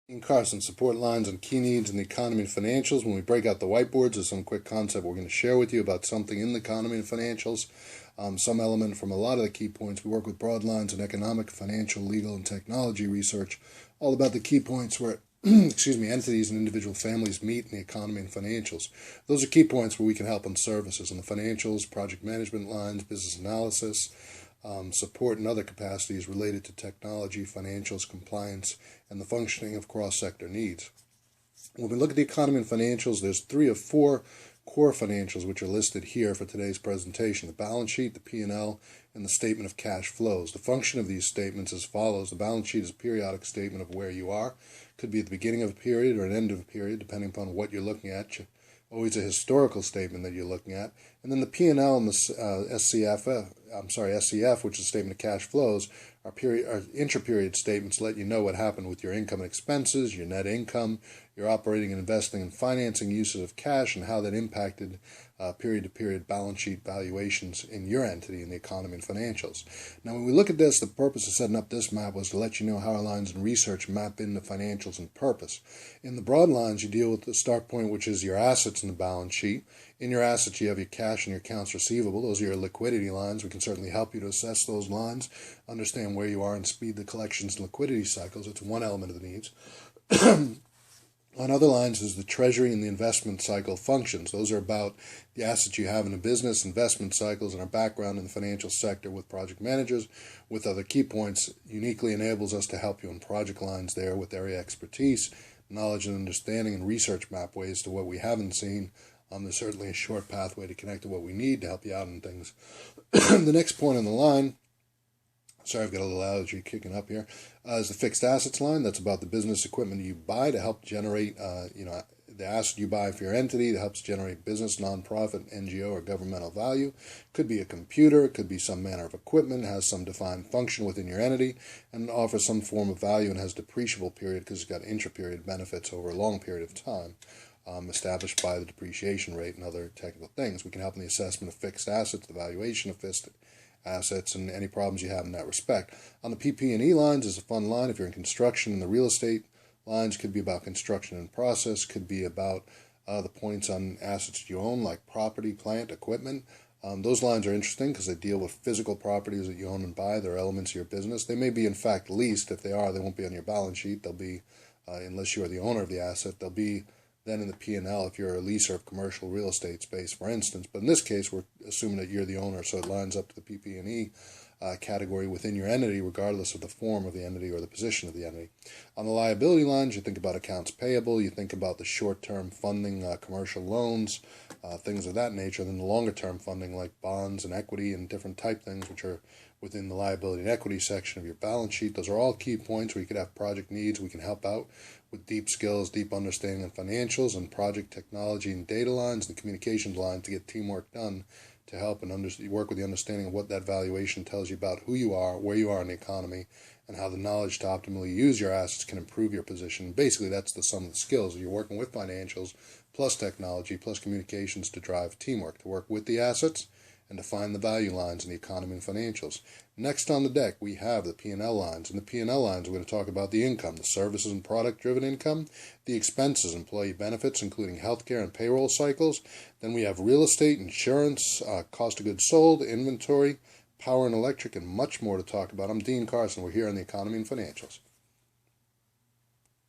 Dean Carson, support lines on key needs in the economy and financials. When we break out the whiteboards, there's some quick concept we're going to share with you about something in the economy and financials, some element from a lot of the key points. We work with broad lines in economic, financial, legal, and technology research, all about the key points where entities and individual families meet in the economy and financials. Those are key points where we can help on services in the financials, project management lines, business analysis, support in other capacities related to technology, financials, compliance, and the functioning of cross-sector needs. When we look at the economy and financials, there's 3 or 4 core financials which are listed here for today's presentation: the balance sheet, the P&L, and the statement of cash flows. The function of these statements is as follows. The balance sheet is a periodic statement of where you are. Could be at the beginning of a period or an end of a period, depending upon what you're looking at. Always a historical statement that you're looking at. And then the P&L and the SCF, which is a statement of cash flows, are intra-period statements let you know what happened with your income and expenses, your net income, your operating and investing and financing uses of cash, and how that impacted period-to-period balance sheet valuations in your entity in the economy and financials. Now, when we look at this, the purpose of setting up this map was to let you know how our lines in research map into financials and purpose. In the broad lines, you deal with the start point, which is your assets in the balance sheet. In your assets, you have your cash and your accounts receivable. Those are your liquidity lines. We can certainly help you to assess those lines, understand where you are, and speed the collections and liquidity cycles. It's one element of the needs. On other lines is the Treasury and the investment cycle functions. Those are about the assets you have in a business, investment cycles, and our background in the financial sector with project managers, with other key points, uniquely enables us to help you in project lines there with area expertise, knowledge and understanding, and research map ways to what we haven't seen. There's certainly a short pathway to connect to what we need to help you out in things. The next point on the line, sorry, I've got a little allergy kicking up here, is the fixed assets line. That's about the business equipment you buy to help generate, the asset you buy for your entity that helps generate business, nonprofit, NGO, or governmental value. Could be a computer, it could be some manner of equipment, has some defined function within your entity, and offers some form of value and has depreciable period because it's got intra-period benefits over a long period of time. Established by the depreciation rate and other technical things. We can help in the assessment of fixed assets, the valuation of fixed assets, and any problems you have in that respect. On the PP&E lines is a fun line. If you're in construction, and the real estate lines could be about construction and process, could be about the points on assets you own, like property, plant, equipment. Those lines are interesting because they deal with physical properties that you own and buy. They're elements of your business. They may be, in fact, leased. If they are, they won't be on your balance sheet. They'll be, unless you are the owner of the asset, they'll be then in the P&L if you're a leaser of commercial real estate space, for instance. But in this case, we're assuming that you're the owner, so it lines up to the PP&E category within your entity, regardless of the form of the entity or the position of the entity. On the liability lines, you think about accounts payable, you think about the short-term funding, commercial loans, things of that nature, and then the longer-term funding like bonds and equity and different type things, which are within the liability and equity section of your balance sheet. Those are all key points where you could have project needs. We can help out with deep skills, deep understanding of financials and project technology and data lines and communications lines to get teamwork done to help and work with the understanding of what that valuation tells you about who you are, where you are in the economy, and how the knowledge to optimally use your assets can improve your position. Basically, that's the sum of the skills. You're working with financials plus technology plus communications to drive teamwork, to work with the assets and to find the value lines in the economy and financials. Next on the deck, we have the P&L lines. In the P&L lines, we're going to talk about the income, the services and product-driven income, the expenses, employee benefits, including healthcare and payroll cycles. Then we have real estate, insurance, cost of goods sold, inventory, power and electric, and much more to talk about. I'm Dean Carson. We're here on the economy and financials.